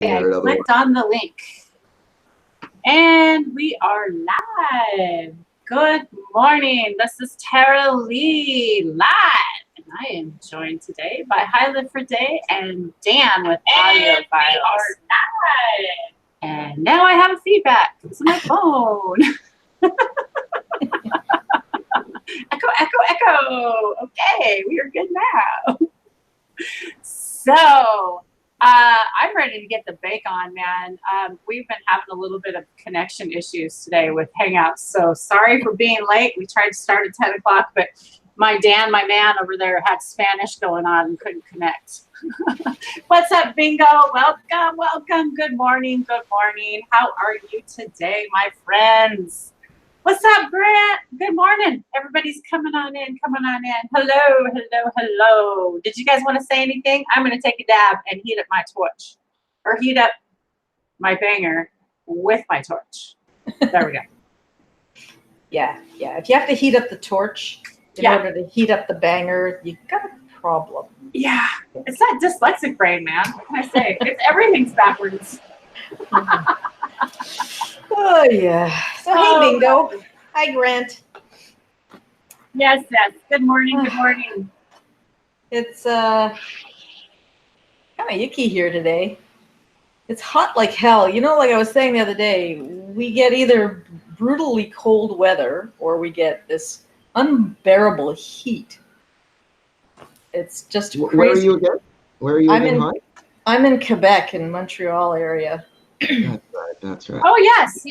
I clicked on the link. And we are live. Good morning. This is Tara Lee live. And I am joined today by Hyla for Day and Dan with audiophiles. And now I have feedback. It's my phone. Echo, echo, echo. Okay, we are good now. So I'm ready to get the bake on, man. We've been having a little bit of connection issues today with Hangouts. So sorry for being late. We tried to start at 10 o'clock, but my man over there had Spanish going on and couldn't connect. What's up, Bingo? Welcome, welcome. Good morning, good morning. How are you today, my friends? What's up, Grant? Good morning. Everybody's coming on in, coming on in. Hello, hello, hello. Did you guys want to say anything? I'm going to take a dab and heat up my torch. Or heat up my banger with my torch. There we go. Yeah. If you have to heat up the torch in order to heat up the banger, you got a problem. Yeah. It's that dyslexic brain, man. What can I say? Everything's backwards. Oh, yeah. So, hey, Bingo. Hi, Grant. Yes. Good morning, good morning. It's kind of yucky here today. It's hot like hell. You know, like I was saying the other day, we get either brutally cold weather or we get this unbearable heat. It's just crazy. Where are you again? Where are you again? I'm in Quebec, in Montreal area. That's right. Oh yes,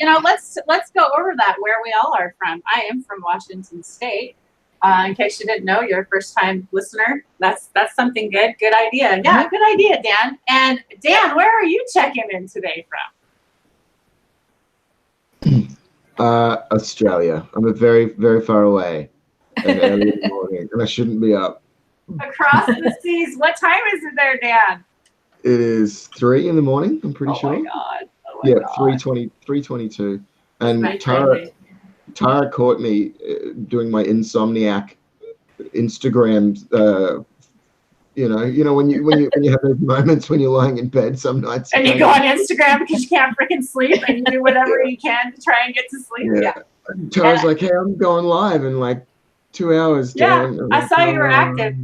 let's go over that, where we all are from. I am from Washington State. In case you didn't know, you're a first-time listener. That's something good. Good idea. Yeah, good idea, Dan. And Dan, where are you checking in today from? Australia. I'm very, very far away, and early in the morning, and I shouldn't be up. Across the seas. What time is it there, Dan? It is 3 in the morning. I'm pretty sure. Oh my God. Yeah, 3:22. And Tara caught me doing my insomniac Instagram. You know when you have those moments when you're lying in bed some nights. And you go on Instagram because you can't freaking sleep, and you do whatever you can to try and get to sleep. Yeah. Tara's like, "Hey, I'm going live in like 2 hours." Yeah, I saw you were active.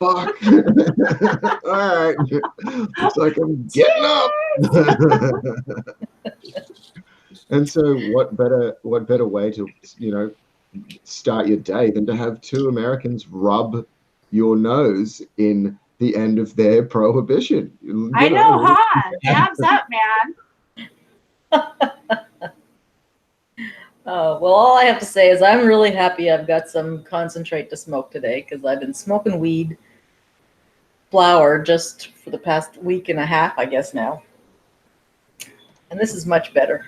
Fuck. All right. Looks like I'm getting up. And so what better way to, start your day than to have two Americans rub your nose in the end of their prohibition. I know, huh? Dabs up, man. Well, all I have to say is I'm really happy I've got some concentrate to smoke today, because I've been smoking weed flower just for the past week and a half, I guess now. And this is much better.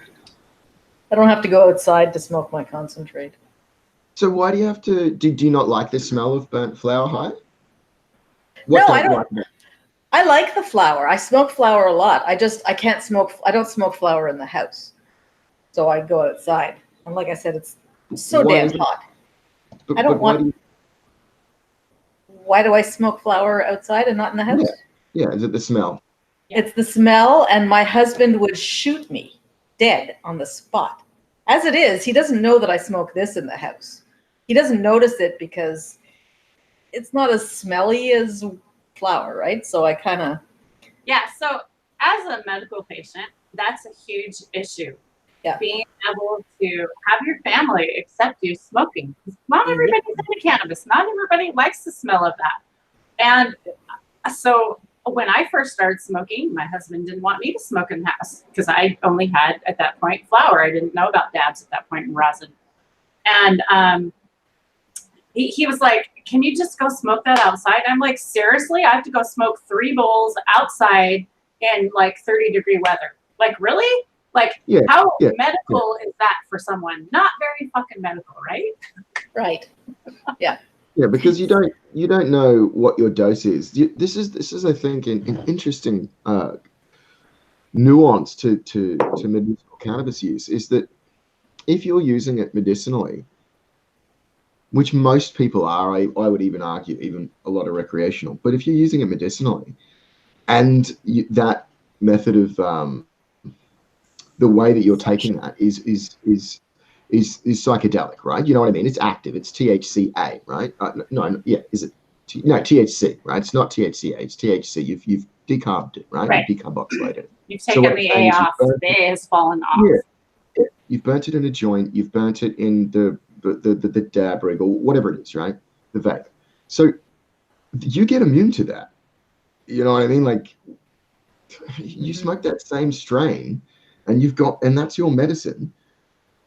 I don't have to go outside to smoke my concentrate. So why do you have to, do you not like the smell of burnt flower, High? No, I don't. I like the flower. I smoke flower a lot. I don't smoke flower in the house. So I go outside. And like I said, it's so damn hot. I don't want. Why do I smoke flower outside and not in the house? Yeah. Is it the smell? It's the smell, and my husband would shoot me dead on the spot. As it is, he doesn't know that I smoke this in the house. He doesn't notice it because it's not as smelly as flower, right? So I kind of... Yeah, so as a medical patient, that's a huge issue. Yeah. Being able to have your family accept you smoking. Not everybody's into cannabis. Not everybody likes the smell of that. And so when I first started smoking, my husband didn't want me to smoke in the house because I only had, at that point, flower. I didn't know about dabs at that point in rosin. And he was like, "Can you just go smoke that outside?" I'm like, "Seriously? I have to go smoke 3 bowls outside in like 30-degree weather? Like, really? Like, how medical is that for someone? Not very fucking medical, right?" Right. Yeah. Yeah, because you don't know what your dose is. This is I think an interesting nuance to medicinal cannabis use, is that if you're using it medicinally, which most people are, I would even argue, even a lot of recreational, but if you're using it medicinally, and that method of the way that you're taking that is psychedelic, right? You know what I mean? It's active. It's THCA, right? No, yeah, is it? No, THC, right? It's not THCA. It's THC. You've decarbed it, right? Right. You've decarboxylated it. You've taken the A off. The A has fallen off. Yeah. You've burnt it in a joint. You've burnt it in the dab rig or whatever it is, right? The vape. So you get immune to that. You know what I mean? Like you smoke that same strain, and that's your medicine.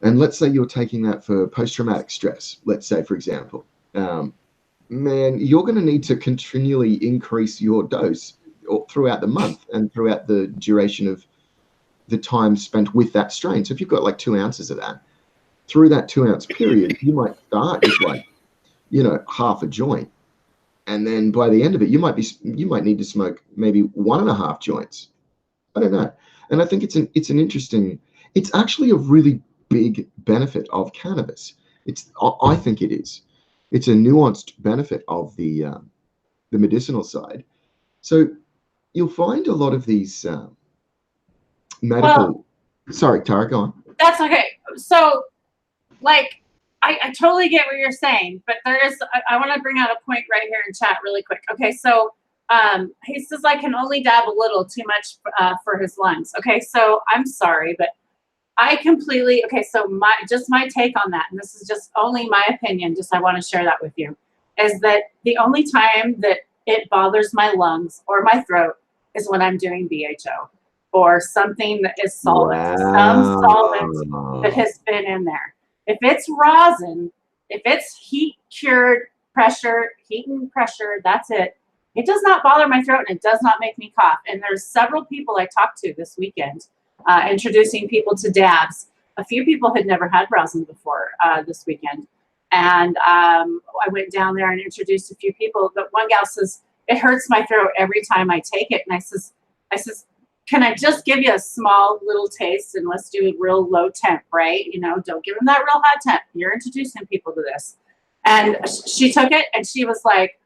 And let's say you're taking that for post-traumatic stress. Let's say, for example, man, you're going to need to continually increase your dose throughout the month and throughout the duration of the time spent with that strain. So if you've got like 2 ounces of that, through that 2-ounce period, you might start with like, half a joint. And then by the end of it, you might need to smoke maybe 1.5 joints. I don't know. And I think it's actually a really big benefit of cannabis. I think it is. It's a nuanced benefit of the medicinal side. So you'll find a lot of these medical. Well, sorry, Tara, go on. That's okay. So, like, I totally get what you're saying, but I want to bring out a point right here in chat really quick. Okay, so he says I can only dab a little, too much for his lungs. Okay, so I'm sorry, but I completely, so my take on that, and this is just only my opinion, just I want to share that with you, is that the only time that it bothers my lungs or my throat is when I'm doing BHO or something that is solvent, some solvent that has been in there. If it's rosin, if it's heat and pressure, that's it. It does not bother my throat and it does not make me cough. And there's several people I talked to this weekend introducing people to dabs. A few people had never had rosin before this weekend. And I went down there and introduced a few people. But one gal says, it hurts my throat every time I take it. And I says, can I just give you a small little taste and let's do a real low temp, right? Don't give them that real hot temp. You're introducing people to this. And she took it and she was like,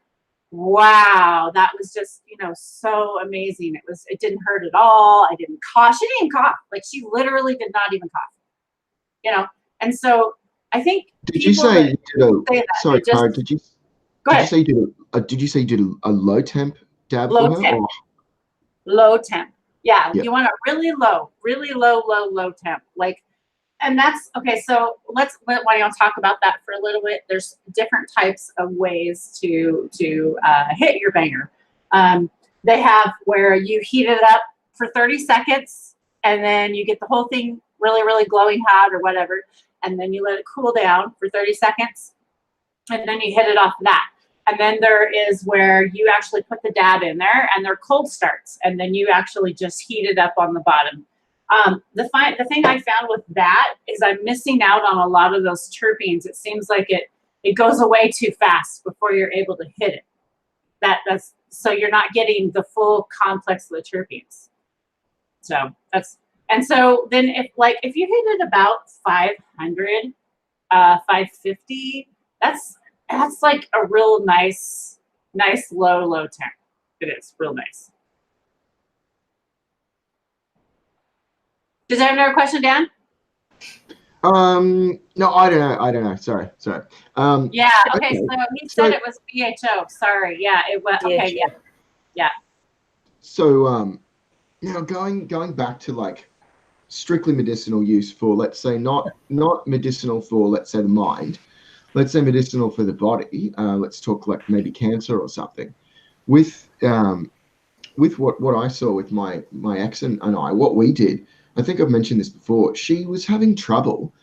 wow, that was just, so amazing. It didn't hurt at all. I didn't cough. She didn't even cough. Like she literally did not even cough, And so I think did you say sorry, Tara, did you say you did a low temp dab low for her? Temp. Low temp. Yeah, you want a really low temp. And that's okay. So why don't you talk about that for a little bit? There's different types of ways to hit your banger. They have where you heat it up for 30 seconds and then you get the whole thing really, really glowing hot or whatever. And then you let it cool down for 30 seconds and then you hit it off that. And then there is where you actually put the dab in there and they're cold starts. And then you actually just heat it up on the bottom. The thing I found with that is I'm missing out on a lot of those terpenes. It seems like it goes away too fast before you're able to hit it. So you're not getting the full complex of the terpenes. So then if you hit it about 500, 550, that's like a real nice low temp. It is real nice. Does anyone have a question, Dan? No, I don't know. Sorry. Yeah. Okay. So he said it was BHO. Sorry. Yeah. It was. Okay. Yeah. So now going back to like strictly medicinal use for, let's say, not medicinal for, let's say, the mind. Let's say medicinal for the body. Let's talk like maybe cancer or something. With what I saw with my ex and I, what we did. I think I've mentioned this before. She was having trouble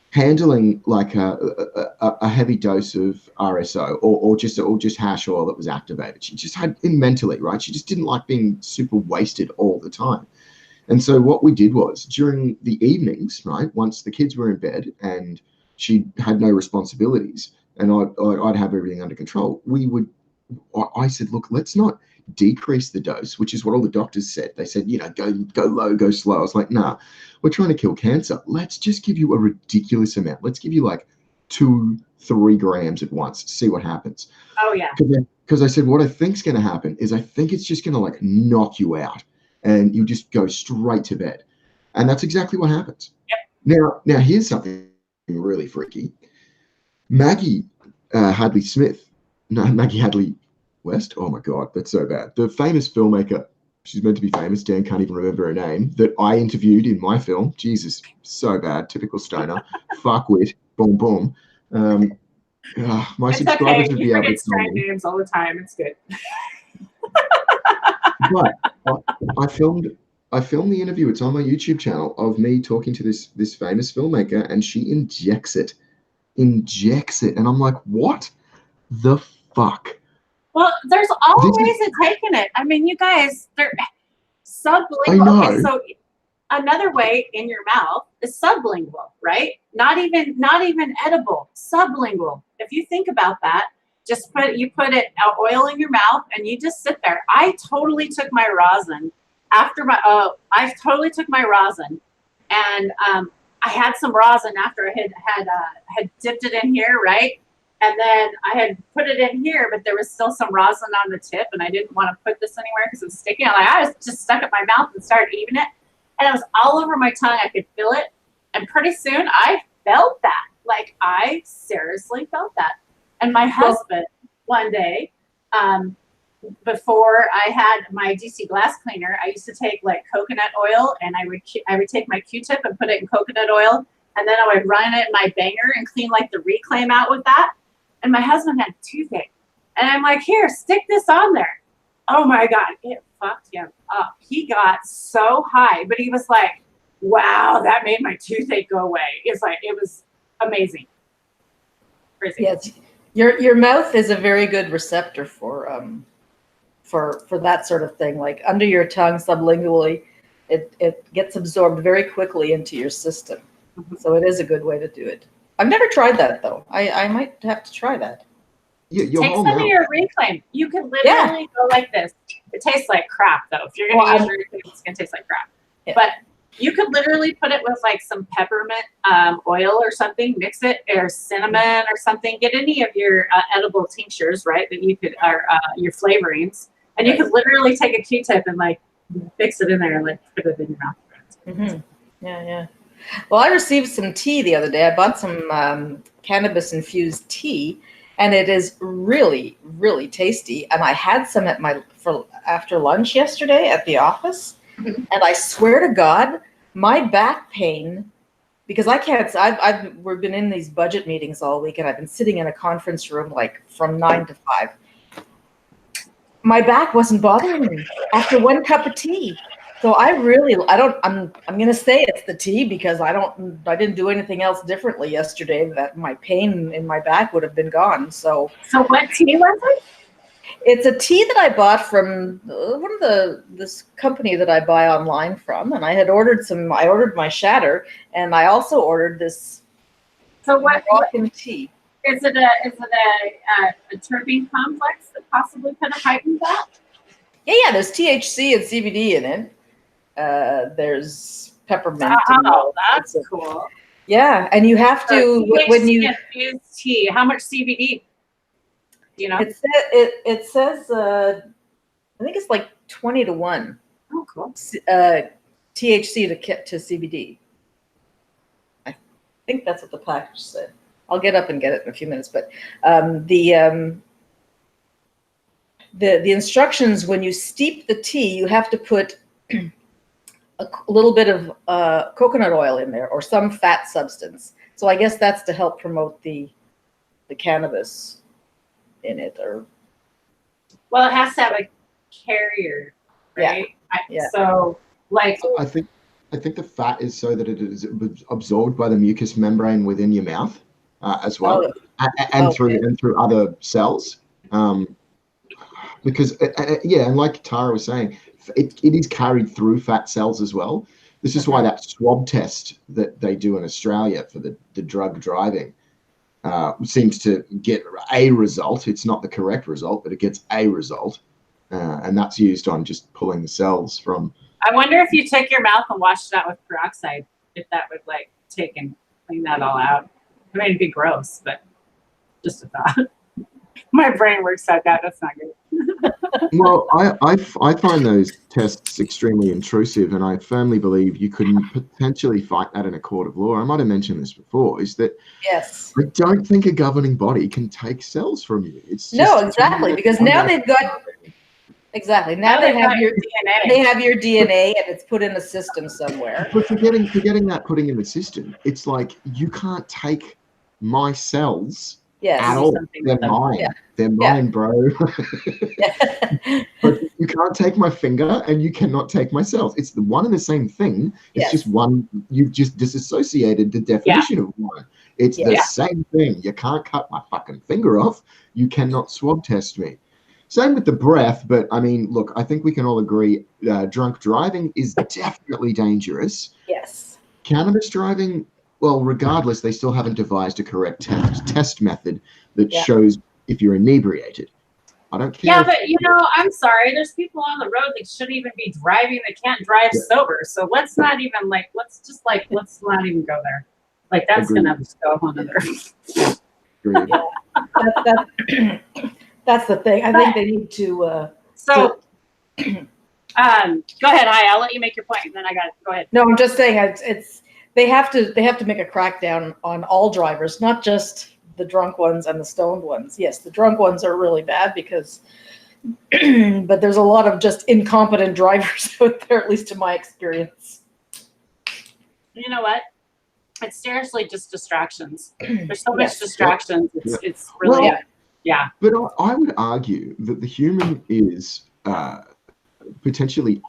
handling like a heavy dose of RSO or just hash oil that was activated. She just had mentally, right? She just didn't like being super wasted all the time. And so what we did was during the evenings, right, once the kids were in bed and she had no responsibilities and I'd have everything under control, I said, look, let's not decrease the dose, which is what all the doctors said. They said, go low, go slow. I was like, nah, we're trying to kill cancer. Let's just give you a ridiculous amount. Let's give you like 2-3 grams at once, see what happens. Oh yeah. Because I said, what I think's going to happen is I think it's just going to like knock you out. and you just go straight to bed. And that's exactly what happens. Yep. Now here's something really freaky. Maggie Hadley Smith, no, Maggie Hadley West. Oh my God, that's so bad. The famous filmmaker, she's meant to be famous. Dan can't even remember her name. That I interviewed in my film. Jesus, so bad. Typical stoner. Fuckwit. Boom, boom. My It's subscribers okay. would You be able to forget tell strange me. names all the time. It's good. But I filmed the interview. It's on my YouTube channel of me talking to this famous filmmaker, and she injects it, and I'm like, what the fuck? Well, there's all This ways is of taking it. I mean, you guys, they're I sublingual. Okay, know. so another way in your mouth is sublingual, right? Not even edible, sublingual. If you think about that, just put it oil in your mouth and you just sit there. I totally took my rosin after my I totally took my rosin, and I had some rosin after I had dipped it in here, right? And then I had put it in here, but there was still some rosin on the tip, and I didn't want to put this anywhere because it was sticking. I was just stuck it in my mouth and started eating it, and it was all over my tongue. I could feel it, and pretty soon I felt that. Like, I seriously felt that. And my husband, one day, before I had my DC glass cleaner, I used to take like coconut oil, and I would take my Q-tip and put it in coconut oil, and then I would run it in my banger and clean like the reclaim out with that. And my husband had toothache, and I'm like, here, stick this on there. Oh my God, it fucked him up. He got so high, but he was like, wow, that made my toothache go away. It's like, it was amazing. Crazy. Yes, your mouth is a very good receptor for that sort of thing. Like under your tongue, sublingually, it gets absorbed very quickly into your system. Mm-hmm. So it is a good way to do it. I've never tried that though. I might have to try that. Take some of your reclaim. You could literally go like this. It tastes like crap though. If you're gonna use your reclaim, it's gonna taste like crap. Yeah. But you could literally put it with like some peppermint oil or something, mix it, or cinnamon or something. Get any of your edible tinctures, right? That you could, or your flavorings, and you could literally take a Q-tip and like mix it in there and like put it in your mouth. Mm-hmm. Yeah. Well, I received some tea the other day. I bought some cannabis-infused tea, and it is really, really tasty. And I had some for after lunch yesterday at the office, and I swear to God, my back pain, because I can't. We've been in these budget meetings all week, and I've been sitting in a conference room like from 9 to 5. My back wasn't bothering me after one cup of tea. So I'm going to say it's the tea because I didn't do anything else differently yesterday that my pain in my back would have been gone. So what tea was it? It's a tea that I bought from this company that I buy online from, and I had ordered I ordered my shatter, and I also ordered this. So what tea? Is it a terpene complex that possibly could have heightened that? Yeah. There's THC and CBD in it. There's peppermint. Oh, that's cool. Yeah, and you have to when you infused tea. How much CBD? You know, it says I think it's like 20 to 1. Oh, cool. THC to CBD. I think that's what the package said. I'll get up and get it in a few minutes. But the instructions, when you steep the tea, you have to put a little bit of coconut oil in there or some fat substance. So I guess that's to help promote the cannabis in it. Well, it has to have a carrier, right? Yeah. So, like, I think the fat is so that it is absorbed by the mucous membrane within your mouth as well, and through other cells. Because and like Tara was saying, it is carried through fat cells as well. This is why that swab test that they do in Australia for the drug driving seems to get a result. It's not the correct result, but it gets a result, and that's used on just pulling the cells from. I wonder if you took your mouth and washed it out with peroxide, if that would like take and clean that all out. I mean, it'd be gross, but just a thought. My brain works like that. That's not good. Well, I find those tests extremely intrusive, and I firmly believe you couldn't potentially fight that in a court of law. I might have mentioned this before, is that Yes. I don't think a governing body can take cells from you. It's No, just exactly, because now they've got now they have your DNA. they have your DNA and it's put in a system somewhere. But forgetting that putting in the system, it's like you can't take my cells Yes. at Do all. something They're with them. mine. Yeah. They're Yeah. mine, bro. But you can't take my finger and you cannot take my cells. It's the one and the same thing. It's Yes. just one. You've just disassociated the definition of one. It's the Yeah. same thing. You can't cut my fucking finger off. You cannot swab test me. Same with the breath, but I mean, look, I think we can all agree drunk driving is definitely dangerous. Yes. Cannabis driving, well, regardless, they still haven't devised a correct test method that Yeah. shows if you're inebriated. I don't care. Yeah, but I'm sorry. There's people on the road that shouldn't even be driving. They can't drive sober. So let's not even let's not even go there. Like that's Agreed. gonna go a whole nother. Agreed. That's the thing. I think they need to. So, go ahead. Hi, I'll let you make your point, and then I got it. Go ahead. No, I'm just saying it's they have to make a crackdown on all drivers, not just the drunk ones and the stoned ones. Yes, the drunk ones are really bad because, but there's a lot of just incompetent drivers out there, at least in my experience. You know what? It's seriously just distractions. There's so much Yes. distractions. It's really Well, yeah. But I would argue that the human is potentially.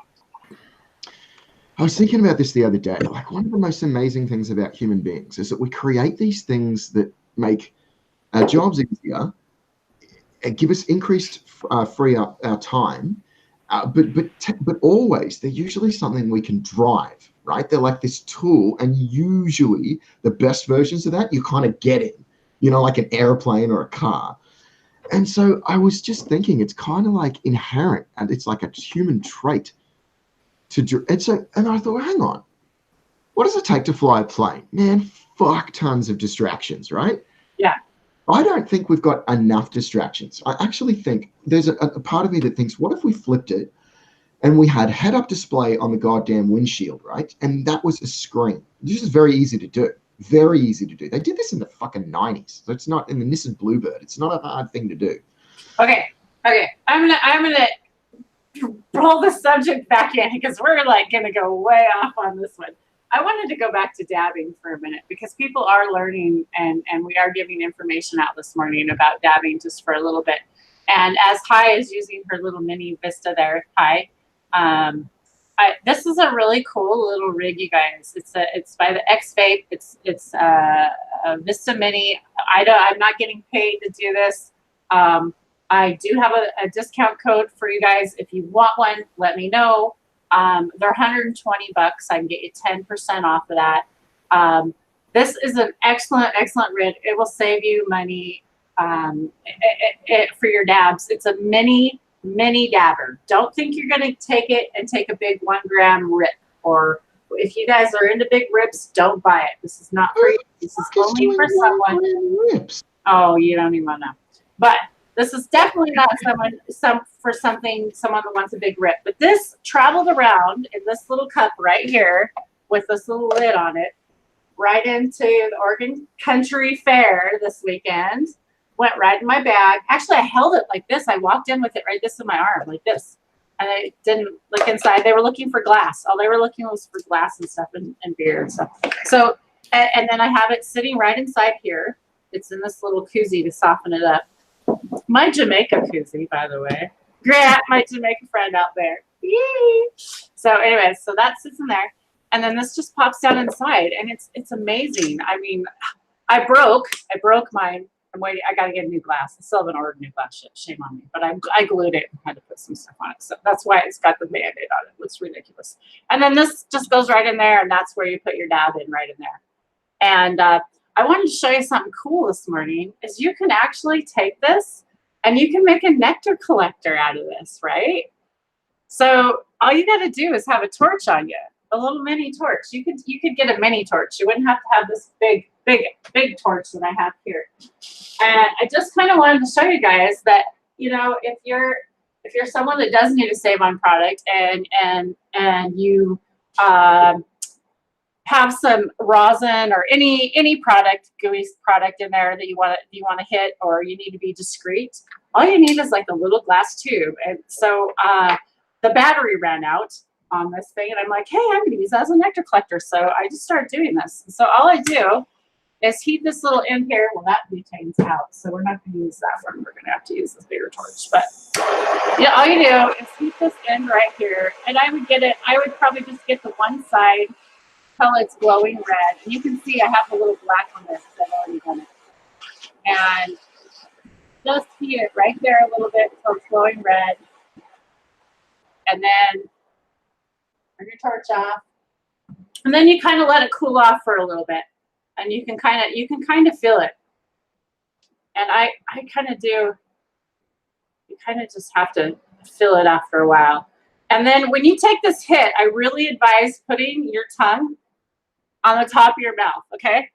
I was thinking about this the other day. Like, one of the most amazing things about human beings is that we create these things that make our jobs easier, and give us increased free up our time, but always they're usually something we can drive, right? They're like this tool, and usually the best versions of that you kind of get in, like an airplane or a car. And so I was just thinking, it's kind of like inherent, and it's like a human trait to do. And I thought, hang on, what does it take to fly a plane? Man, fuck tons of distractions, right? Yeah. I don't think we've got enough distractions. I actually think there's a part of me that thinks, what if we flipped it and we had head-up display on the goddamn windshield, right? And that was a screen. This is very easy to do. Very easy to do. They did this in the fucking 90s. So it's not in the Nissan Bluebird. It's not a hard thing to do. Okay. I'm gonna roll the subject back in because we're gonna go way off on this one. I wanted to go back to dabbing for a minute because people are learning and we are giving information out this morning about dabbing just for a little bit. And as Hi is using her little mini Vista there, Hi, this is a really cool little rig, you guys. It's by the X Vape. It's a Vista Mini. I'm not getting paid to do this. I do have a discount code for you guys. If you want one, let me know. They're $120. I can get you 10% off of that. This is an excellent rig. It will save you money for your dabs. It's a mini dabber. Don't think you're going to take it and take a big 1 gram rip. Or if you guys are into big rips, don't buy it. This is not for you. This is only for someone. Oh, you don't even know. But this is definitely not someone that wants a big rip. But this traveled around in this little cup right here with this little lid on it, right into the Oregon Country Fair this weekend. Went right in my bag. Actually, I held it like this. I walked in with it right this in my arm, like this. And I didn't look inside. They were looking for glass. All they were looking was for glass and stuff and beer and stuff. So, and then I have it sitting right inside here. It's in this little koozie to soften it up. My Jamaica koozie, by the way. Grant, my Jamaica friend out there. Yay! So anyway, so that sits in there. And then this just pops down inside. And it's amazing. I mean, I broke mine. I'm waiting. I got to get a new glass. I still haven't ordered new glass. Shame on me. But I glued it and had to put some stuff on it. So that's why it's got the Band-Aid on it. It looks ridiculous. And then this just goes right in there. And that's where you put your dab in, right in there. And I wanted to show you something cool this morning. Is you can actually take this and you can make a nectar collector out of this, right? So all you got to do is have a torch on you, a little mini torch. You could get a mini torch. You wouldn't have to have this big big torch that I have here. And I just kind of wanted to show you guys that, you know, if you're someone that does need to save on product and you have some rosin or any product, gooey product in there that you want to hit, or you need to be discreet, all you need is like a little glass tube. And so the battery ran out on this thing, and I'm like, hey, I'm going to use that as a nectar collector. So I just started doing this. And so all I do is heat this little end here. Well, that butane's out, so we're not going to use that one. We're going to have to use this bigger torch. But yeah, all you do is heat this end right here, and I would probably just get the one side till it's glowing red. And you can see I have a little black on this because I've already done it. And just heat it right there a little bit until it's glowing red. And then turn your torch off. And then you kind of let it cool off for a little bit. And you can kind of feel it. And I kind of do. You kind of just have to feel it after a while. And then when you take this hit, I really advise putting your tongue on the top of your mouth, okay?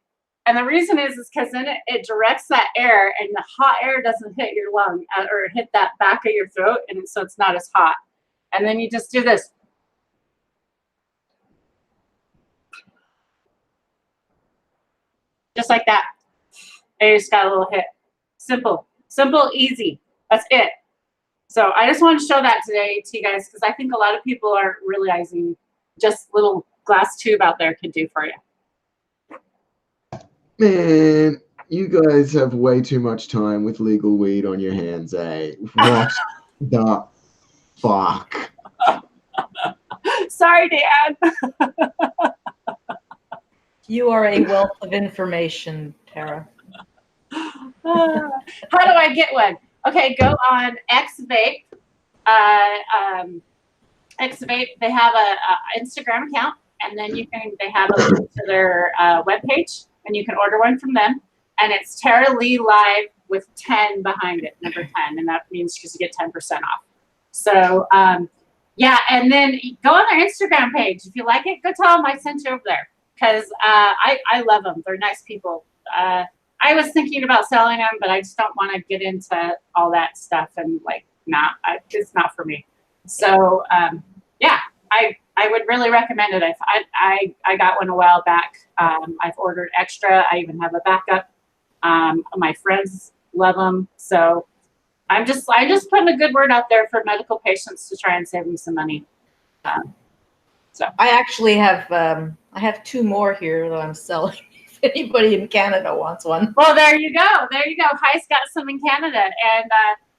And the reason is because then it directs that air, and the hot air doesn't hit your lung or hit that back of your throat, and so it's not as hot. And then you just do this. Just like that. And you just got a little hit. Simple, easy. That's it. So I just want to show that today to you guys because I think a lot of people aren't realizing just little glass tube out there can do for you. Man, you guys have way too much time with legal weed on your hands, eh? What the fuck? Sorry, Dan. You are a wealth of information, Tara. How do I get one? Okay, go on Xvape. Xvape, they have a Instagram account, and then they have a link to their webpage, and you can order one from them. And it's Tara Lee Live with 10 behind it, number 10, and that means because you get 10% off. So yeah, and then go on their Instagram page. If you like it, go tell them I sent you over there because I love them. They're nice people. I was thinking about selling them, but I just don't want to get into all that stuff and like, it's not for me. So yeah, I would really recommend it. I got one a while back. I've ordered extra. I even have a backup. My friends love them. So I'm just putting a good word out there for medical patients to try and save them some money. So I actually have I have 2 more here that I'm selling. If anybody in Canada wants one. Well, there you go. There you go. Hei's got some in Canada, and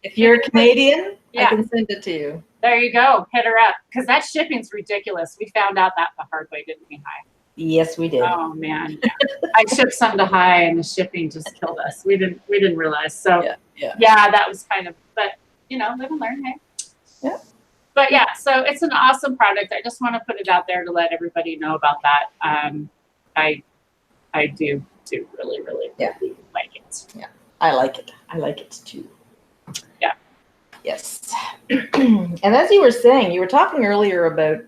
if you're Canadian, yeah, I can send it to you. There you go. Hit her up because that shipping's ridiculous. We found out that the hard way, didn't we, Hai? Yes, we did. Oh man, I shipped some to Hai, and the shipping just killed us. We didn't realize. So yeah, that was kind of. But you know, live and learn, hey. Yeah. But yeah, so it's an awesome product. I just want to put it out there to let everybody know about that. I do really like it. Yeah, I like it. I like it too. Yeah. Yes. And as you were saying, you were talking earlier about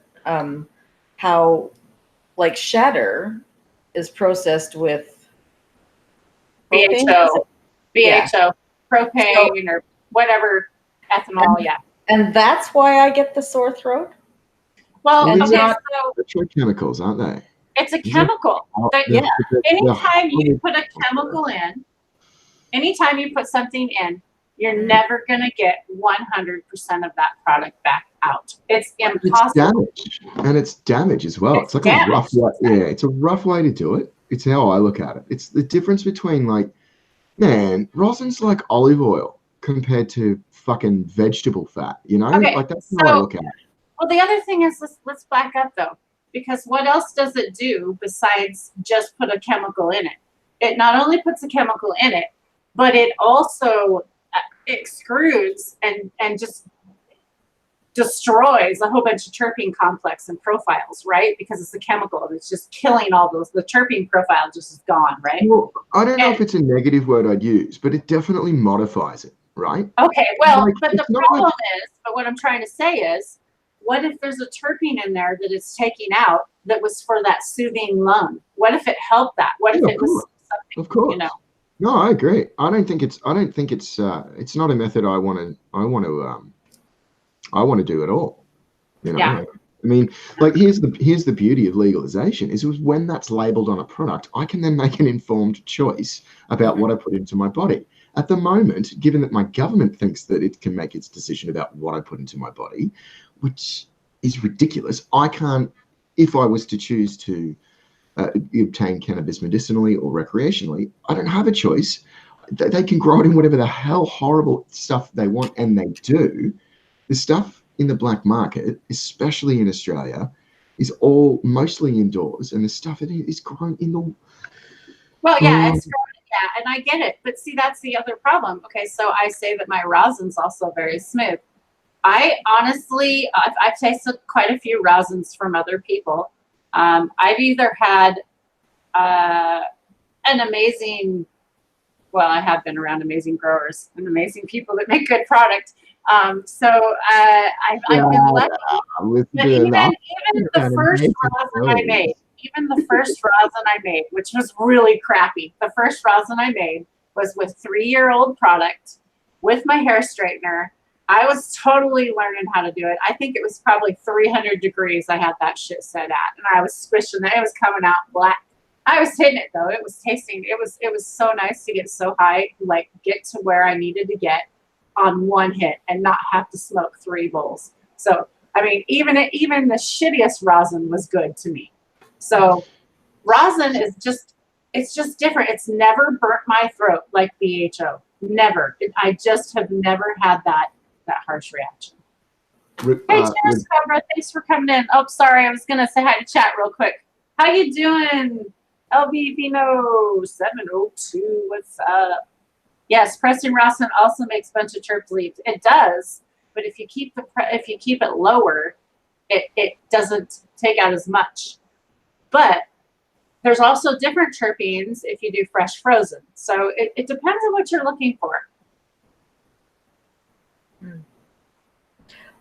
how like shatter is processed with BHO, propane, or whatever, ethanol, yeah. And that's why I get the sore throat? Well, These okay, are so chemicals, aren't they? it's a chemical. Yeah. Anytime you put a chemical in, anytime you put something in, you're never going to get 100% of that product back out. It's impossible. It's damage. And it's damage as well. It's like a rough way. Yeah, it's a rough way to do it. It's how I look at it. It's the difference between like, man, rosin's like olive oil compared to fucking vegetable fat, you know? Okay, like that's how I look at it. Well, the other thing is, let's back up though, because what else does it do besides just put a chemical in it? It not only puts a chemical in it, but it also extrudes and just destroys a whole bunch of terpene complex and profiles, right? Because it's a chemical that's just killing all those. The terpene profile just is gone, right? Well, I don't know if it's a negative word I'd use, but it definitely modifies it, right? Okay, well, Like, but the it's not problem like- is, but what I'm trying to say is, what if there's a terpene in there that it's taking out that was for that soothing lung? What if it helped that? What if Yeah, it was something, of course. you know. No, I agree. I don't think it's it's not a method I want to do at all. You know, Yeah. I mean, like here's the beauty of legalization is when that's labeled on a product, I can then make an informed choice about what I put into my body. At the moment, given that my government thinks that it can make its decision about what I put into my body, which is ridiculous, I can't, if I was to choose to obtain cannabis medicinally or recreationally, I don't have a choice. They can grow it in whatever the hell horrible stuff they want, and they do. The stuff in the black market, especially in Australia, is all mostly indoors, and the stuff is grown in the. Well, yeah, yeah, and I get it, but see, that's the other problem. Okay, so I say that my rosin's also very smooth. I honestly, I've tasted quite a few rosins from other people. I've either had an amazing, well, I have been around amazing growers and amazing people that make good product. I've been lucky. But even the first rosin I made, which was really crappy. The first rosin I made was with 3-year-old product with my hair straightener. I was totally learning how to do it. I think it was probably 300 degrees I had that shit set at, and I was squishing it. It was coming out black. I was hitting it though. It was tasting. It was so nice to get so high, like get to where I needed to get on one hit and not have to smoke 3 bowls. So I mean, even the shittiest rosin was good to me. So rosin is it's just different. It's never burnt my throat like BHO. Never. I just have never had that harsh reaction. Hey, cheers, Cobra. Thanks for coming in. Oh, sorry. I was going to say hi to chat real quick. How you doing? LB Vino 702. What's up? Yes, pressing rosin also makes a bunch of terp leaves. It does, but if you keep it lower, it doesn't take out as much. But there's also different terpenes if you do fresh frozen. So it depends on what you're looking for.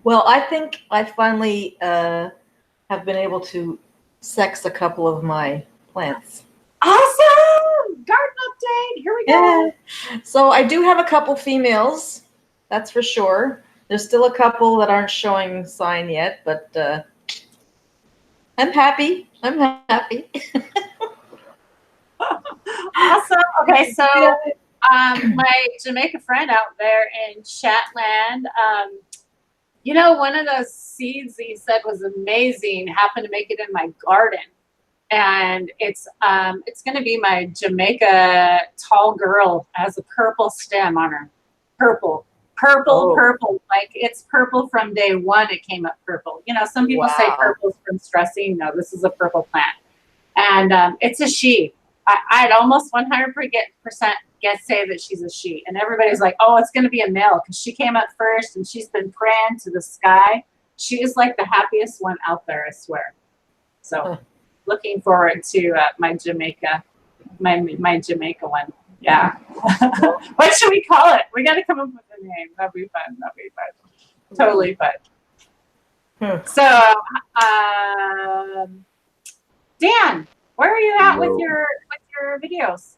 Well, I think I finally have been able to sex a couple of my plants. Awesome! Garden update. Here we go. Yeah. So I do have a couple females. That's for sure. There's still a couple that aren't showing sign yet, but I'm happy. I'm happy. Awesome. Okay, so my Jamaica friend out there in Shetland, one of those seeds he said was amazing happened to make it in my garden. And it's going to be my Jamaica tall girl. It has a purple stem on her. Purple. Like it's purple from day one. It came up purple. Some people say purple's from stressing. No, this is a purple plant. And it's a she. I'd almost 100% say that she's a she. And everybody's like, oh, it's going to be a male because she came up first and she's been praying to the sky. She is like the happiest one out there, I swear. So looking forward to my Jamaica one. Yeah. What should we call it? We got to come up with a name. That'd be fun. Totally fun. So, Dan, where are you at with your videos?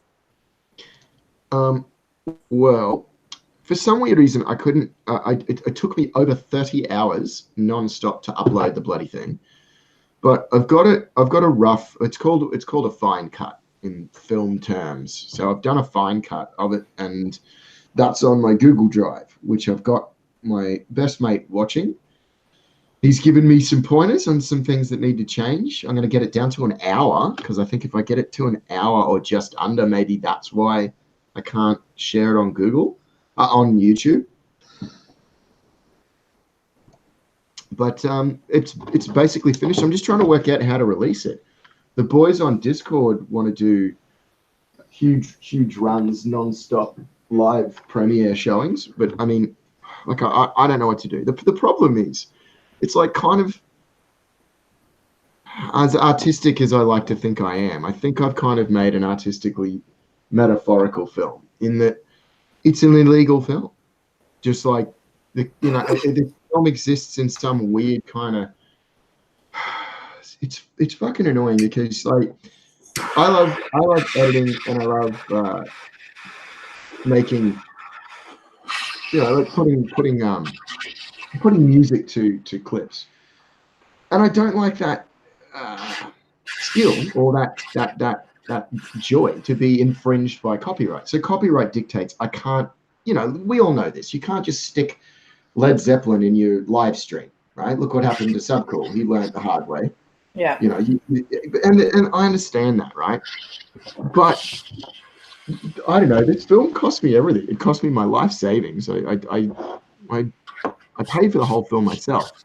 Well, for some weird reason, I couldn't. It took me over 30 hours non-stop to upload the bloody thing. But I've got a rough. It's called a fine cut in film terms. So I've done a fine cut of it, and that's on my Google Drive, which I've got my best mate watching. He's given me some pointers on some things that need to change. I'm going to get it down to an hour because I think if I get it to an hour or just under, maybe that's why I can't share it on on YouTube. But it's basically finished. I'm just trying to work out how to release it. The boys on Discord want to do huge runs, non-stop live premiere showings. But I mean, like I don't know what to do. The problem is, it's like kind of as artistic as I like to think I am. I think I've kind of made an artistically metaphorical film in that it's an illegal film, just like the film exists in some weird kind of. It's fucking annoying because like I love editing, and I love making, like putting music to clips. And I don't like that skill or that joy to be infringed by copyright. So copyright dictates I can't. We all know this. You can't just stick Led Zeppelin in your live stream, right? Look what happened to Subcool. He learned the hard way. Yeah. And I understand that, right? But I don't know. This film cost me everything. It cost me my life savings. I paid for the whole film myself.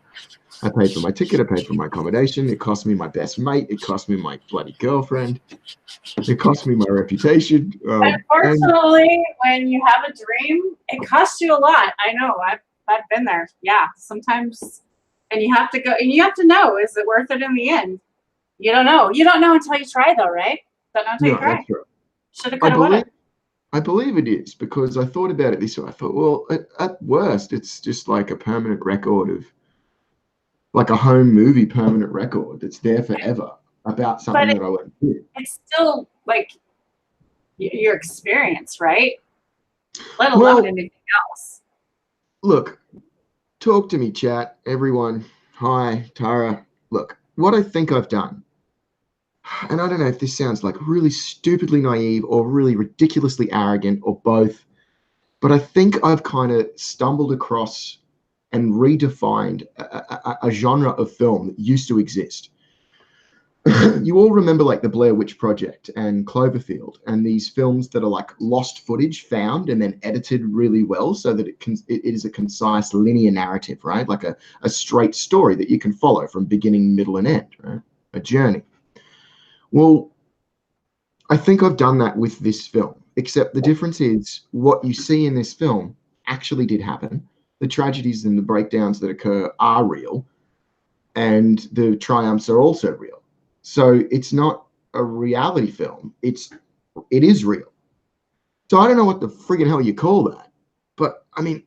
I paid for my ticket. I paid for my accommodation. It cost me my best mate. It cost me my bloody girlfriend. It cost me my reputation. Unfortunately, when you have a dream, it costs you a lot. I know. I've been there. Yeah, sometimes, and you have to go, and you have to know, is it worth it in the end? You don't know. You don't know until you try, though, right? Don't know until you try. That's right. Should have, could have, would have. I believe it is, because I thought about it this way. I thought, well, at worst, it's just like a permanent record of, like a home movie permanent record that's there forever about something that I went through. It's still like your experience, right? Let alone anything else. Look, talk to me, chat. Everyone. Hi, Tara. Look, what I think I've done, and I don't know if this sounds like really stupidly naive or really ridiculously arrogant or both, but I think I've kind of stumbled across and redefined a genre of film that used to exist. You all remember like the Blair Witch Project and Cloverfield and these films that are like lost footage found and then edited really well so that it is a concise linear narrative, right? Like a straight story that you can follow from beginning, middle, and end, right? A journey. Well, I think I've done that with this film, except the difference is what you see in this film actually did happen. The tragedies and the breakdowns that occur are real, and the triumphs are also real. So it's not a reality film. It is real. So I don't know what the friggin' hell you call that. But I mean,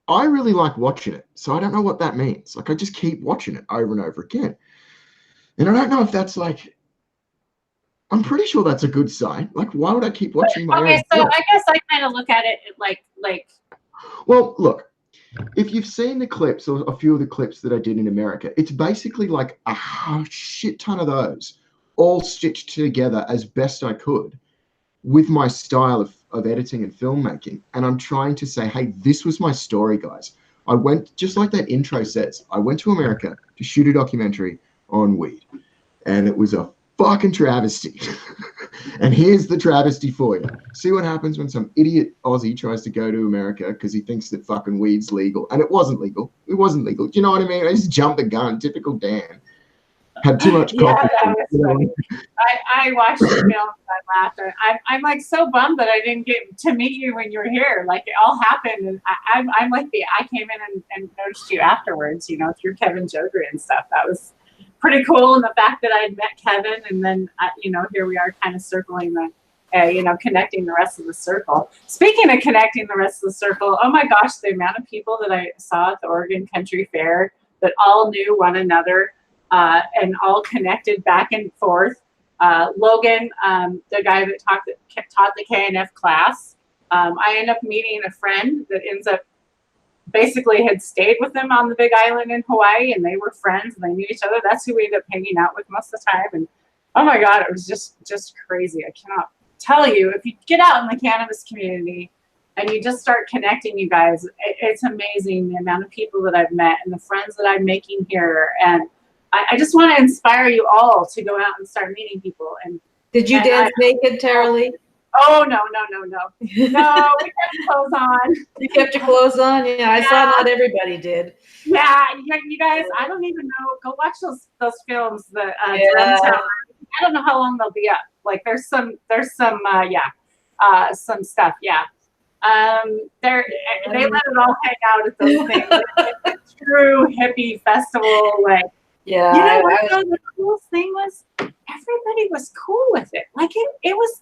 I really like watching it. So I don't know what that means. Like I just keep watching it over and over again. And I don't know if that's like, I'm pretty sure that's a good sign. Like, why would I keep watching my own? Okay, so I guess I kind of look at it like. Well, look, if you've seen the clips or a few of the clips that I did in America, it's basically like a shit ton of those all stitched together as best I could with my style of editing and filmmaking. And I'm trying to say, hey, this was my story, guys. I went, just like that intro says, I went to America to shoot a documentary on weed. And it was a fucking travesty. And here's the travesty for you. See what happens when some idiot Aussie tries to go to America because he thinks that fucking weed's legal. And it wasn't legal. It wasn't legal. Do you know what I mean? I just jumped the gun. Typical Dan. Had too much coffee. Yeah, that was funny. I watched the film and I laughed. I'm like so bummed that I didn't get to meet you when you were here. Like it all happened, and I'm like I came in and noticed you afterwards. Through Kevin Jogre and stuff. That was pretty cool. And the fact that I'd met Kevin, and then here we are, kind of circling the, connecting the rest of the circle. Speaking of connecting the rest of the circle, oh my gosh, the amount of people that I saw at the Oregon Country Fair that all knew one another. And all connected back and forth. Logan, the guy that taught the KNF class, I ended up meeting a friend that ends up basically had stayed with them on the Big Island in Hawaii, and they were friends and they knew each other. That's who we ended up hanging out with most of the time. And oh my God, it was just crazy. I cannot tell you, if you get out in the cannabis community and you just start connecting, you guys, it's amazing the amount of people that I've met and the friends that I'm making here. And I just want to inspire you all to go out and start meeting people. And did you dance naked, Tara Lee? Oh no, no, we kept clothes on. You kept your clothes on? Yeah, I saw not everybody did. Yeah, you guys, I don't even know. Go watch those films. The I don't know how long they'll be up. Like there's some some stuff. Yeah. They let it all hang out at those things. It's a true hippie festival, like. Yeah. You know what the coolest thing was? everybody was cool with it. Like it was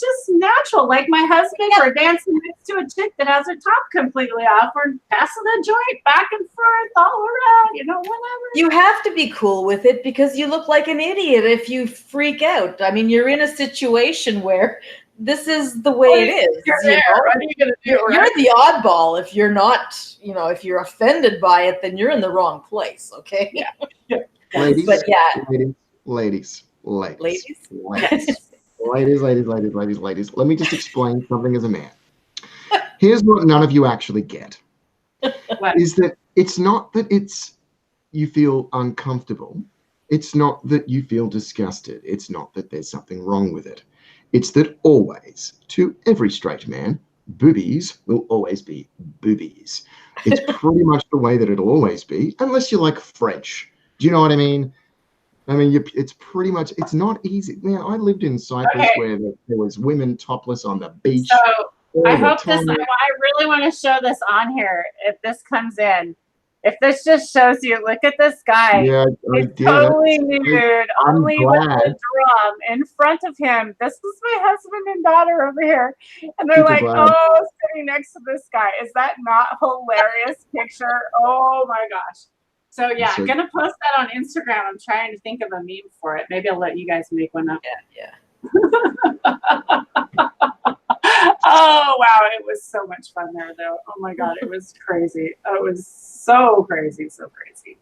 just natural. Like my husband, we're dancing next to a chick that has her top completely off. We're passing a joint back and forth all around, whatever. You have to be cool with it because you look like an idiot if you freak out. I mean, you're in a situation where this is the way it is. You're there. What are you gonna do? You're the oddball. If you're not, if you're offended by it, then you're in the wrong place. Okay. Yeah. Ladies, but yeah. Ladies. Let me just explain something as a man. Here's what none of you actually get. What? Is that it's not that you feel uncomfortable. It's not that you feel disgusted. It's not that there's something wrong with it. It's that always, to every straight man, boobies will always be boobies. It's pretty much the way that it'll always be, unless you like French. Do you know what I mean? It's pretty much, it's not easy. Man, I lived in Cyprus where there was women topless on the beach. So I hope I really want to show this on here. If this comes in, if this just shows you, look at this guy. Yeah, he's totally nude, only with the drum in front of him. This is my husband and daughter over here. And they're like, oh, sitting next to this guy. Is that not hilarious picture? Oh my gosh. So yeah, I'm gonna post that on Instagram. I'm trying to think of a meme for it. Maybe I'll let you guys make one up. Yeah. Oh wow, it was so much fun there though. Oh my god, it was crazy. It was so crazy, so crazy.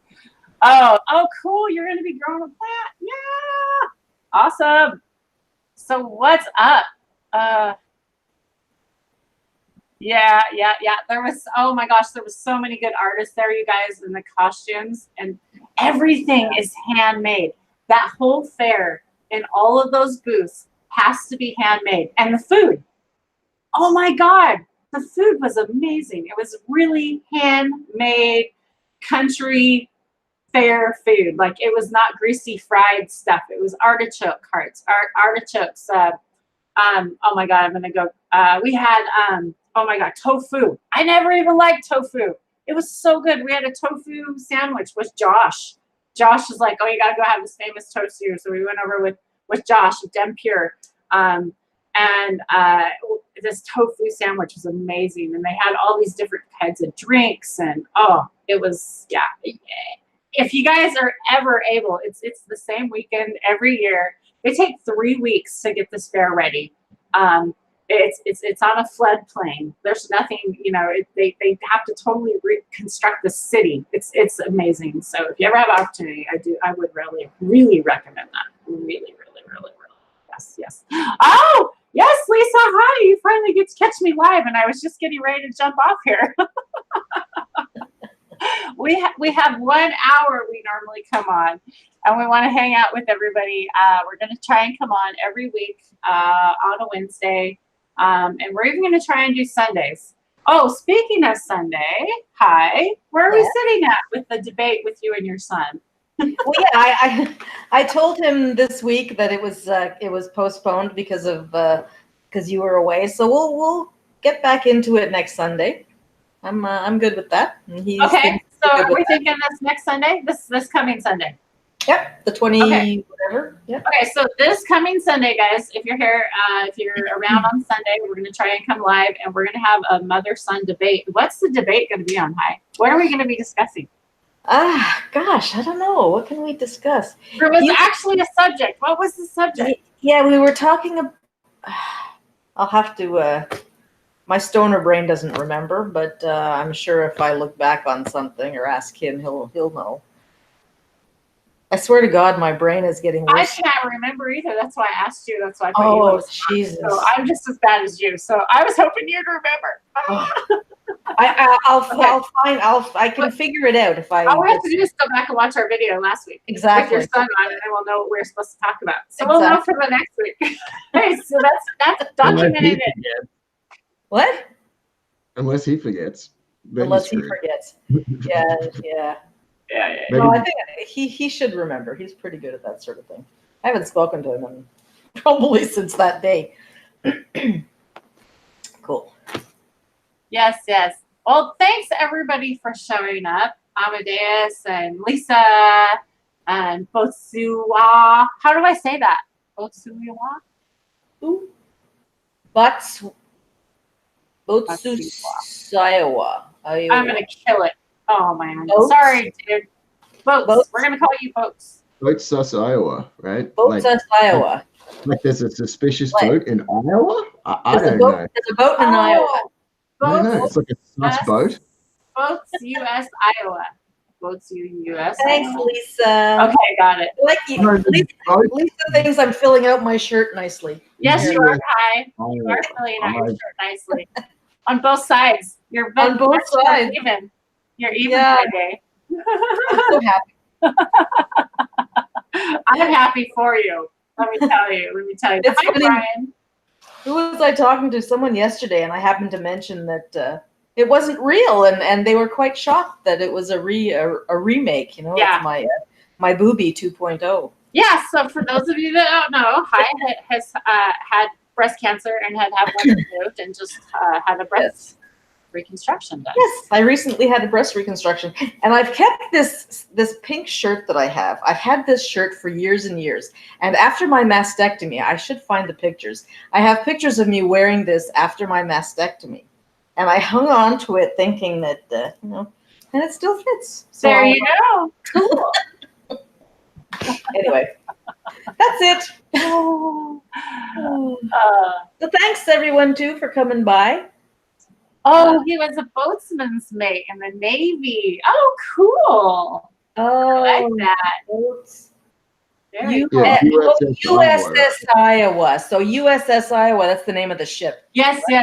Oh cool, you're gonna be growing a plant. Yeah. Awesome. So what's up? Yeah. There was, oh my gosh, there was so many good artists there, you guys, in the costumes, and everything is handmade. That whole fair and all of those booths has to be handmade. And the food, oh my God, the food was amazing. It was really handmade country fair food. Like it was not greasy fried stuff. It was artichoke hearts, artichokes. Oh my God, I'm gonna go. We had oh my God, tofu. I never even liked tofu. It was so good. We had a tofu sandwich with Josh. Josh was like, oh, you gotta go have this famous tofu. So we went over with Josh at Dem Pure. And this tofu sandwich was amazing. And they had all these different kinds of drinks, and it was, yeah. If you guys are ever able, it's the same weekend every year. They take 3 weeks to get this fair ready. It's on a floodplain. There's nothing, they have to totally reconstruct the city. It's amazing. So if you ever have an opportunity, I would really recommend that. Really. Yes. Oh, yes, Lisa, hi. You finally get to catch me live, and I was just getting ready to jump off here. We have 1 hour we normally come on, and we want to hang out with everybody. We're going to try and come on every week on a Wednesday, and we're even going to try and do Sundays. Oh, speaking of Sunday, hi. Where are we sitting at with the debate with you and your son? Well, yeah, I told him this week that it was postponed because you were away. So we'll get back into it next Sunday. I'm good with that. Okay, so are we thinking this next Sunday? This coming Sunday? Yep, the 20 whatever. Yep. Okay, so this coming Sunday, guys, if you're here, if you're around on Sunday, we're going to try and come live, and we're going to have a mother-son debate. What's the debate going to be on, Hi? What are we going to be discussing? Gosh, I don't know. What can we discuss? There was actually a subject. What was the subject? Yeah, we were talking. I'll have to. My stoner brain doesn't remember, but I'm sure if I look back on something or ask him, he'll know. I swear to God, my brain is getting worse. I can't remember either. That's why I asked you. That's why I put you on the spot. Jesus! So I'm just as bad as you. So I was hoping you'd remember. I can figure it out if I. All we have to do is go back and watch our video last week. Exactly. With your son on it, and we'll know what we're supposed to talk about. So we'll know for the next week. Hey, so that's documented. What? Unless he forgets. Unless he forgets. Yeah. No, I think he should remember. He's pretty good at that sort of thing. I haven't spoken to him probably since that day. Cool. Yes. Well, thanks everybody for showing up. Amadeus and Lisa and Botsua. How do I say that? Botsua? Botsusayawa. I'm gonna kill it. Oh man. Boats? Sorry, dude. Boats. Boats? We're gonna call you boats. Boat Sus, Iowa, right? Botsusayawa. Like there's a suspicious boat in Iowa? I There's don't know. There's a boat in Iowa. I don't know. It's like a sus boat. Boats US Iowa. Boats US. Thanks, Iowa. Lisa. Okay, got it. Like you, No, Lisa thinks I'm filling out my shirt nicely. Yes, Yeah. you are, Kai. Oh, You are filling out your I- shirt nicely. On both sides. You're On both sides. Even. You're even Yeah. today. I'm so happy. I'm happy for you. Let me tell you. It's Hi, funny. Brian. Who was I talking to? Someone yesterday, and I happened to mention that it wasn't real, and they were quite shocked that it was a remake. You know, Yeah. It's my Boobie 2.0. Yeah, so for those of you that don't know, Hai has had breast cancer and had one removed and just had a breast reconstruction done. Yes, I recently had a breast reconstruction, and I've kept this pink shirt that I have. I've had this shirt for years and years, and after my mastectomy, I should find the pictures. I have pictures of me wearing this after my mastectomy, and I hung on to it thinking that and it still fits. So There you go. Cool. Anyway, that's it. So thanks everyone too for coming by. Oh, he was a boatsman's mate in the Navy. Oh, cool. Oh, I like that. Boats. Very cool. Yeah, USS Iowa. So USS Iowa, that's the name of the ship. Yes. Now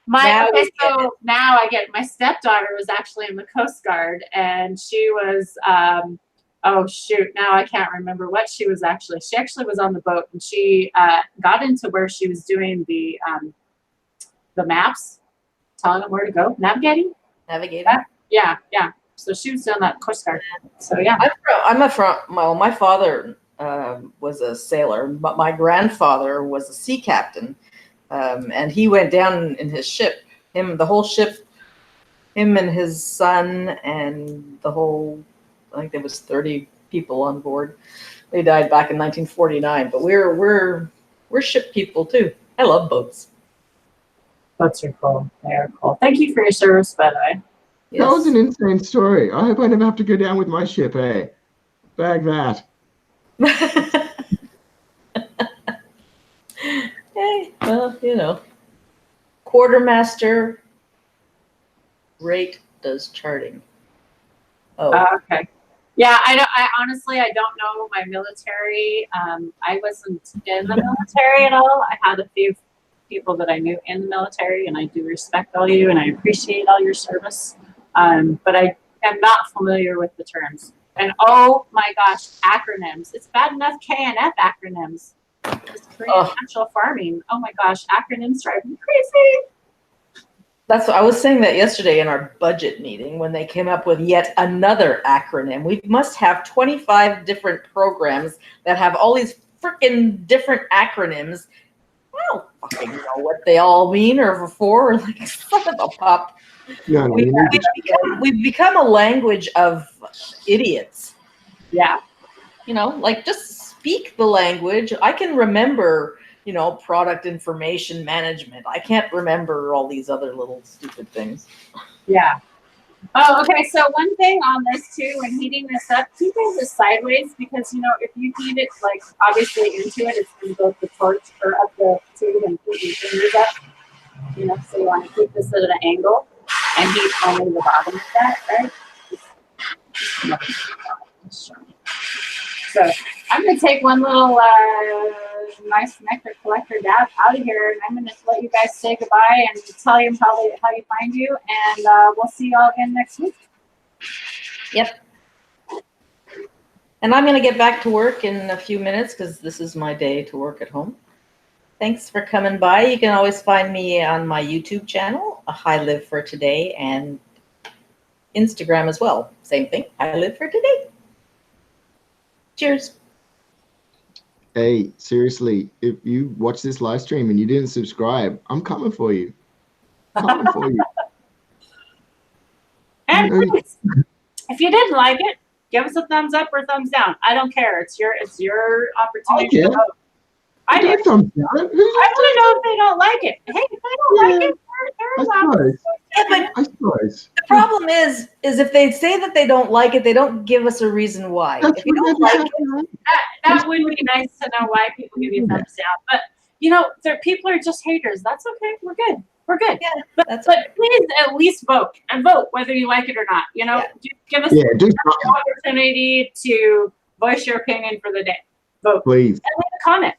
Now I get it. My stepdaughter was actually in the Coast Guard, and she was oh shoot, now I can't remember what she was actually. She actually was on the boat, and she got into where she was doing the maps, telling them where to go, navigating. Yeah. So she was doing that Coast Guard. So yeah. My father was a sailor, but my grandfather was a sea captain, and he went down in his ship. The whole ship, him and his son, and the whole. I think there was 30 people on board. They died back in 1949. But we're ship people too. I love boats. Boats are cool. They are cool. Thank you for your service, by the way. That was an insane story. I hope I never have to go down with my ship, eh? Bag that. Hey, well, quartermaster rate does charting. Oh, Okay. Yeah, I honestly don't know my military. I wasn't in the military at all. I had a few people that I knew in the military, and I do respect all you, and I appreciate all your service. But I am not familiar with the terms. And oh my gosh, acronyms! It's bad enough KNF acronyms. It's Korean natural farming. Oh my gosh, acronyms drive me crazy. That's what I was saying that yesterday in our budget meeting when they came up with yet another acronym. We must have 25 different programs that have all these freaking different acronyms. I don't fucking know what they all mean or for. Like, son of a pup. No, We've become a language of idiots. Yeah. Like just speak the language. I can remember product information management. I can't remember all these other little stupid things. Yeah. Oh, okay. So one thing on this too, when heating this up, keep it sideways because if you heat it like obviously into it, it's going to go up the torch or up the tube and put your fingers up. So you want to keep this at an angle and heat only the bottom of that, right? So I'm going to take one little nice nectar collector dab out of here, and I'm going to let you guys say goodbye and tell you how you find you, and we'll see you all again next week. Yep. And I'm going to get back to work in a few minutes because this is my day to work at home. Thanks for coming by. You can always find me on my YouTube channel, I Live for Today, and Instagram as well. Same thing, I Live for Today. Cheers. Hey, seriously, if you watch this live stream and you didn't subscribe, I'm coming for you. I'm coming for you. And please, if you didn't like it, Give us a thumbs up or thumbs down. I don't care. It's your opportunity I to care. vote. I do. Don't thumbs down. I want to know if they don't like it. Hey, if they don't like it, they're allowed to. Yeah, but I suppose. the problem is if they say that they don't like it, they don't give us a reason why. That's If you don't what like it, That would be nice to know why people give you thumbs down. But people are just haters. That's okay. We're good. We're good. yeah, But that's please at least vote and vote whether you like it or not. Give us Yeah, do the something, opportunity to voice your opinion for the day. Vote please. and leave a comment.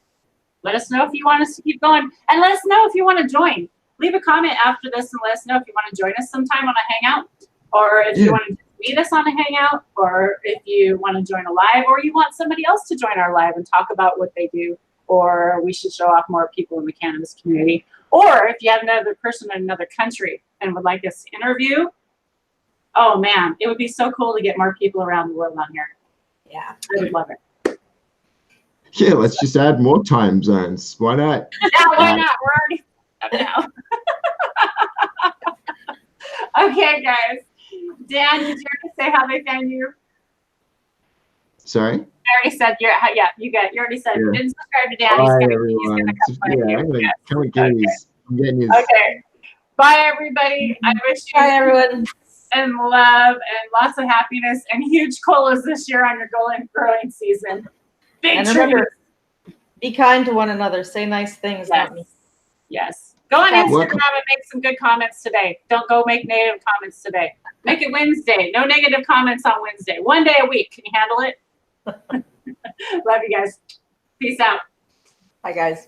Let us know if you want us to keep going, and let us know if you want to join. Leave a comment after this and let us know if you want to join us sometime on a hangout, or if you want to meet us on a hangout, or if you want to join a live, or you want somebody else to join our live and talk about what they do, or we should show off more people in the cannabis community. Or if you have another person in another country and would like us to interview, oh man, it would be so cool to get more people around the world on here. yeah. I would love it. Yeah, let's just add more time zones. Why not? Yeah, why not? We're already up now. Okay, guys. Dan, did you already say how they found you? Sorry? I already said you already said you didn't subscribe to Dan. Bye, He's everyone. gonna come find you. I'm Yes. gonna get his. I'm getting his. Okay. Bye, everybody. I wish you Bye, everyone. and love and lots of happiness and huge colas this year on your growing season. Big And trees. remember, be kind to one another. Say nice things, not me. Yes. Go on That's Instagram and make some good comments today. Don't go make negative comments today. Make it Wednesday. No negative comments on Wednesday. One day a week. Can you handle it? Love you guys. Peace out. Bye, guys.